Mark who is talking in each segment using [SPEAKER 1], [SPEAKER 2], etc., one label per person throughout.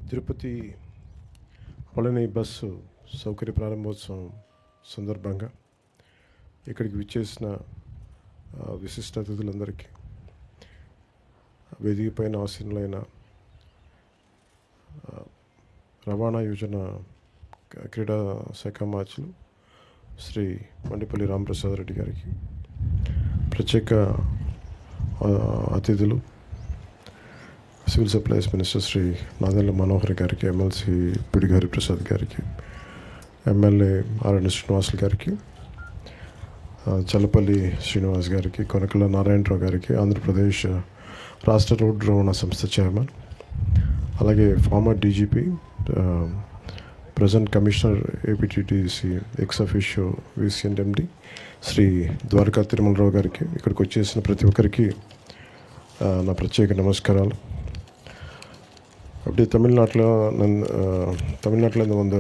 [SPEAKER 1] Tirupati Palani bus సౌకర్య ప్రారంభోత్సవం సందర్భంగా ఇక్కడికి విచ్చేసిన విశిష్ట అతిథులందరికీ, వేదిక పైన ఆసీనులైన రవాణా యోజన క్రీడా శాఖ మార్చులు శ్రీ మండిపల్లి రామప్రసాద్ రెడ్డి గారికి, ప్రత్యేక అతిథులు civil supplies minister Shri Nadendla Manohar గారికి, ఎమ్మెల్సీ పిడి హరిప్రసాద్ గారికి, ఎమ్మెల్యే ఆర్ఎన్ శ్రీనివాసులు గారికి, చల్లపల్లి శ్రీనివాస్ గారికి, కొనకళ్ళ నారాయణరావు గారికి, ఆంధ్రప్రదేశ్ రాష్ట్ర రోడ్డు రవాణా సంస్థ చైర్మన్, అలాగే former DGP, present commissioner APTTC ex officio VCMD Shri Dwaraka తిరుమలరావు గారికి, ఇక్కడికి వచ్చేసిన ప్రతి ఒక్కరికి నా ప్రత్యేక నమస్కారాలు. அப்படி தமிழ்நாட்டிலேருந்து வந்த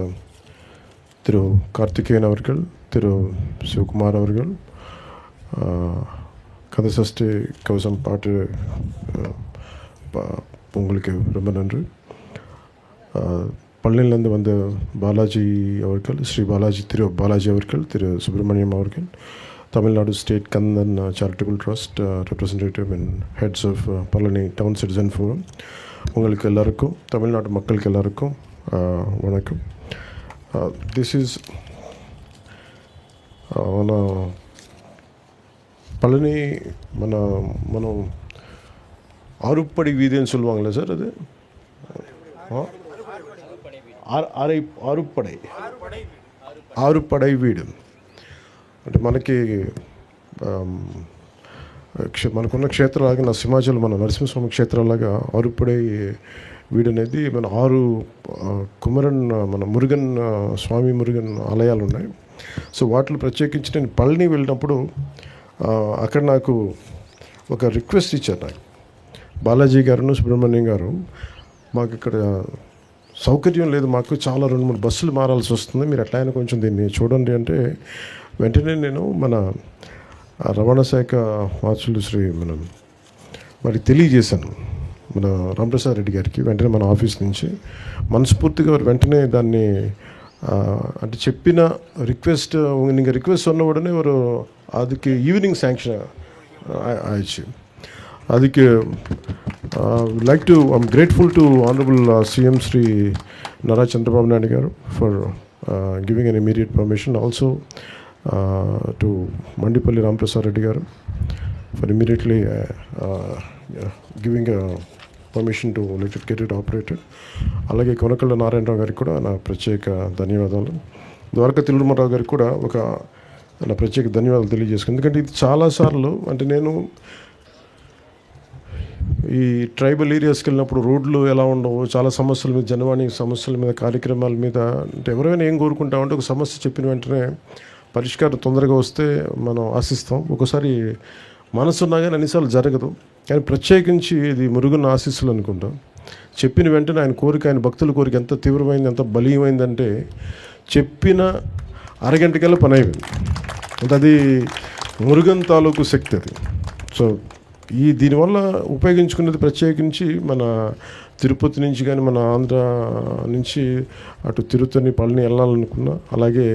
[SPEAKER 1] திரு கார்த்திகேயன் அவர்கள், திரு சிவகுமார் அவர்கள், கந்தசஷ்டி கவசம் பாட்டு உங்களுக்கு ரொம்ப நன்றி. பழனியிலேருந்து வந்த பாலாஜி அவர்கள், ஸ்ரீ பாலாஜி, திரு பாலாஜி அவர்கள், திரு சுப்பிரமணியம் அவர்கள், Tamil Nadu state Kandan charitable trust representative and heads of Palani town citizen forum, உங்களுக்கு எல்லாருக்கும், தமிழ்நாட்டு மக்களுக்கு எல்லாருக்கும் வணக்கம். திஸ் இஸ் మన பழனி మనం ஆறுப்படை வீதின்னு சொல்லுவாங்களே சார், அது ఆరుపడై వీడు అంటే మనకున్న క్షేత్రాలాగా నరసింహాచలం, మన నరసింహస్వామి క్షేత్రాలాగా ఆరుపడై వీడు అనేది మన 6 కుమరన్, మన మురుగన్ స్వామి మురుగన్ ఆలయాలు ఉన్నాయి. సో వాటిలో ప్రత్యేకించి నేను పళని వెళ్ళినప్పుడు అక్కడ నాకు ఒక రిక్వెస్ట్ ఇచ్చారు. నాకు బాలాజీ గారు, సుబ్రహ్మణ్యం గారు, మాకు ఇక్కడ సౌకర్యం లేదు, మాకు చాలా 2-3 బస్సులు మారాల్సి వస్తుంది, మీరు ఎట్లయినా కొంచెం దీన్ని చూడండి అంటే, వెంటనే నేను మన రవాణా శాఖ మార్చులు శ్రీ వారికి తెలియజేశాను, మన రామప్రసాద్ రెడ్డి గారికి. వెంటనే మన ఆఫీస్ నుంచి మనస్ఫూర్తిగా వెంటనే దాన్ని అంటే చెప్పిన రిక్వెస్ట్, நீங்கள் ரிக்வெஸ்ட் சொன்ன உடனே அதுக்கு ஈவினிங் சாங்ஷன் ஆயிடுச்சு. அதுக்கு like to, I'm grateful to Honorable CM Sri Nara Chandrababu Naidu garu for giving an immediate permission. Also to Mandipalli Ramprasad Reddy garu for immediately giving a permission to let it get it operated. అలాగే కొనకళ్ళ నారాయణరావు గారికి కూడా నా ప్రత్యేక ధన్యవాదాలు. ద్వారకా తిరుమలరావు గారికి కూడా నా ప్రత్యేక ధన్యవాదాలు తెలియజేసుకున్నాను. ఎందుకంటే ఇది చాలాసార్లు, అంటే నేను ఈ ట్రైబల్ ఏరియాస్కి వెళ్ళినప్పుడు రోడ్లు ఎలా ఉండవు, చాలా సమస్యల మీద, జనవాణి సమస్యల మీద, కార్యక్రమాల మీద, అంటే ఎవరైనా ఏం కోరుకుంటామంటే ఒక సమస్య చెప్పిన వెంటనే పరిష్కారం తొందరగా వస్తే మనం ఆశిస్తాం. ఒకసారి మనసున్నా కానీ అన్నిసార్లు జరగదు. కానీ ప్రత్యేకించి ఇది మురుగున్న ఆశీస్సులు అనుకుంటాం. చెప్పిన వెంటనే ఆయన కోరిక, ఆయన భక్తుల కోరిక ఎంత తీవ్రమైంది, ఎంత బలీయమైందంటే చెప్పిన అరగంటకల్లా పని అయిపోయింది. అంటే అది మురుగన్ తాలూకు శక్తి అది. సో దీనివల్ల ఉపయోగించుకునేది ప్రత్యేకించి మన తిరుపతి నుంచి కానీ, మన ఆంధ్ర నుంచి అటు తిరుత్తని పళని వెళ్ళాలనుకున్నా, అలాగే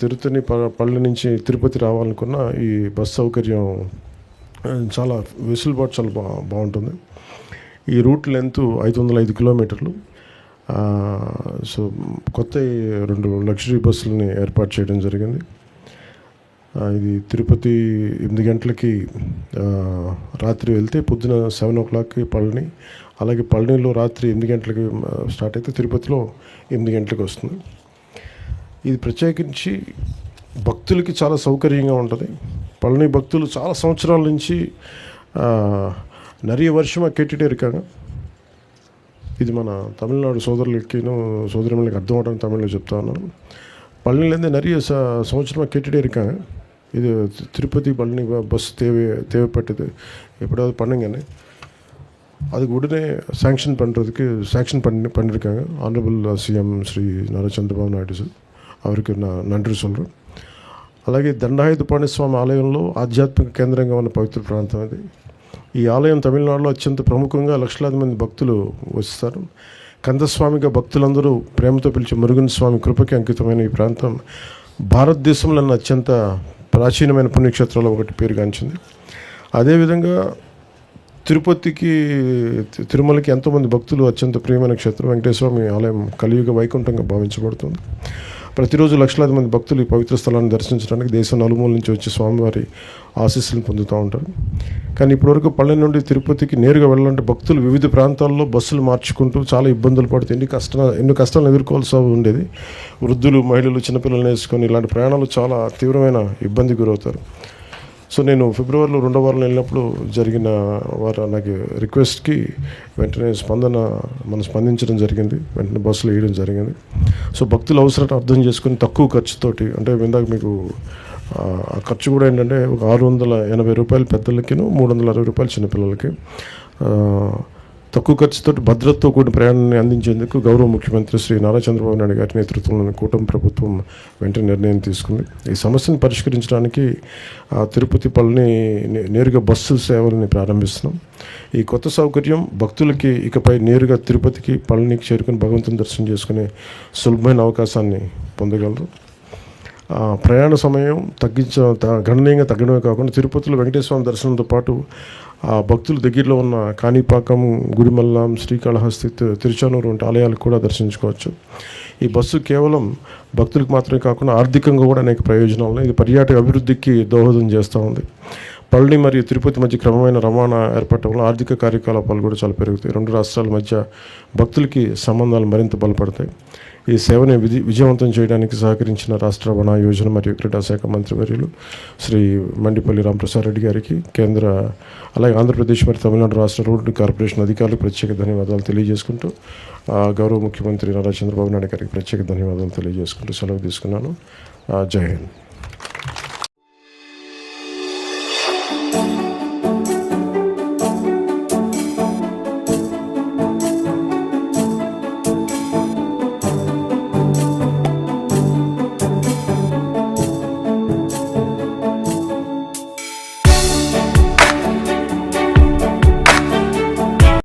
[SPEAKER 1] తిరుత్తని పళని నుంచి తిరుపతి రావాలనుకున్నా ఈ బస్ సౌకర్యం చాలా వెసులుబాటు చాలా బాగుంటుంది. ఈ రూట్ లెంత్ 505 కిలోమీటర్లు. సో కొత్త 2 లగ్జరీ బస్సులని ఏర్పాటు చేయడం జరిగింది. ఇది తిరుపతి 8 గంటలకి రాత్రి వెళ్తే పొద్దున 7 o'clockకి పళని, అలాగే పళనిలో రాత్రి 8 గంటలకి స్టార్ట్ అయితే తిరుపతిలో 8 గంటలకు వస్తుంది. ఇది ప్రత్యేకించి భక్తులకి చాలా సౌకర్యంగా ఉంటుంది. పళని భక్తులు చాలా సంవత్సరాల నుంచి நிறைய வருஷமாக கேட்டுகிட்டே இருக்காங்க. ఇది మన తమిళనాడు సోదరులకి అర్థం అవడానికి తమిళ్లో చెప్తా ఉన్నాను. పళనిலேருந்து நிறைய సంవత్సరமாக கேட்டுகிட்டே இருக்காங்க. இது திருப்பதி பழனி பஸ் தேவைப்பட்டது, எப்படியாவது பண்ணுங்கன்னு. அதுக்கு உடனே சாங்ஷன் பண்ணியிருக்காங்க ஆனரபிள் சிஎம் ஸ்ரீ நாரா చంద్రబాబు నాయుడు సార్, அவருக்கு நான் நன்றி சொல்கிறேன். అలాగే దండాయుధపాణి స్వామి ఆలయంలో ఆధ్యాత్మిక కేంద్రంగా ఉన్న పవిత్ర ప్రాంతం అది. ఈ ఆలయం తమిళనాడులో అత్యంత ప్రముఖంగా లక్షలాది మంది భక్తులు వస్తారు. కందస్వామిగా భక్తులందరూ ప్రేమతో పిలిచే మురుగన్ స్వామి కృపకి అంకితమైన ఈ ప్రాంతం భారతదేశంలోని అత్యంత ప్రాచీనమైన పుణ్యక్షేత్రాల్లో ఒకటి పేరుగాంచింది. అదేవిధంగా తిరుపతికి తిరుమలకి ఎంతోమంది భక్తులు అత్యంత ప్రియమైన క్షేత్రం వెంకటేశ్వర స్వామి ఆలయం కలియుగ వైకుంఠంగా భావించబడుతుంది. ప్రతిరోజు లక్షలాది మంది భక్తులు ఈ పవిత్ర స్థలాన్ని దర్శించడానికి దేశం నలుమూల నుంచి వచ్చి స్వామివారి ఆశీస్సులను పొందుతూ ఉంటారు. కానీ ఇప్పటివరకు పల్లె నుండి తిరుపతికి నేరుగా వెళ్ళాలంటే భక్తులు వివిధ ప్రాంతాల్లో బస్సులు మార్చుకుంటూ చాలా ఇబ్బందులు పడుతూ ఎన్నో కష్టాలను ఎదుర్కోవాల్సి ఉండేది. వృద్ధులు, మహిళలు, చిన్నపిల్లలు వేసుకొని ఇలాంటి ప్రయాణాలు చాలా తీవ్రమైన ఇబ్బంది గురవుతారు. సో నేను ఫిబ్రవరిలో 2వ వారంలో వెళ్ళినప్పుడు జరిగిన నాకు రిక్వెస్ట్కి వెంటనే మనం స్పందించడం జరిగింది. వెంటనే బస్సులు వేయడం జరిగింది. సో భక్తుల అవసరాన్ని అర్థం చేసుకుని తక్కువ ఖర్చుతోటి, అంటే ఇందాక మీకు ఆ ఖర్చు కూడా ఏంటంటే ఒక 680 రూపాయలు పెద్దలకి, 360 రూపాయలు చిన్నపిల్లలకి తక్కువ ఖర్చుతో భద్రతతో కూడిన ప్రయాణాన్ని అందించేందుకు గౌరవ ముఖ్యమంత్రి శ్రీ నారా చంద్రబాబు నాయుడు గారి నేతృత్వంలోని కూటమి ప్రభుత్వం వెంటనే నిర్ణయం తీసుకుంది. ఈ సమస్యను పరిష్కరించడానికి తిరుపతి పళని నేరుగా బస్సు సేవల్ని ప్రారంభిస్తున్నాం. ఈ కొత్త సౌకర్యం భక్తులకి ఇకపై నేరుగా తిరుపతికి, పళనికి చేరుకుని భగవంతుని దర్శనం చేసుకునే సులభమైన అవకాశాన్ని పొందగలరు. ప్రయాణ సమయం గణనీయంగా తగ్గడమే కాకుండా తిరుపతిలో వెంకటేశ్వర దర్శనంతో పాటు భక్తులు దగ్గరలో ఉన్న కాణిపాకం, గుడిమల్లం, శ్రీకాళహస్తి, తిరుచానూరు వంటి ఆలయాలకు కూడా దర్శించుకోవచ్చు. ఈ బస్సు కేవలం భక్తులకు మాత్రమే కాకుండా ఆర్థికంగా కూడా అనేక ప్రయోజనాలు ఉన్నాయి. ఇది పర్యాటక అభివృద్ధికి దోహదం చేస్తూ ఉంది. పళని మరియు తిరుపతి మధ్య క్రమమైన రవాణా ఏర్పడటం వల్ల ఆర్థిక కార్యకలాపాలు కూడా చాలా పెరుగుతాయి. రెండు రాష్ట్రాల మధ్య భక్తులకి సంబంధాలు మరింత బలపడతాయి. ఈ సేవని విజయవంతం చేయడానికి సహకరించిన రాష్ట్ర రవాణా యోజన మరియు క్రీడా శాఖ మంత్రివర్యులు శ్రీ మండిపల్లి రామప్రసాద్ రెడ్డి గారికి, అలాగే ఆంధ్రప్రదేశ్ మరియు తమిళనాడు రాష్ట్ర రోడ్డు కార్పొరేషన్ అధికారులకు ప్రత్యేక ధన్యవాదాలు తెలియజేసుకుంటూ, గౌరవ ముఖ్యమంత్రి నారా చంద్రబాబు నాయుడు గారికి ప్రత్యేక ధన్యవాదాలు తెలియజేసుకుంటూ సెలవు తీసుకున్నాను. జై హింద్.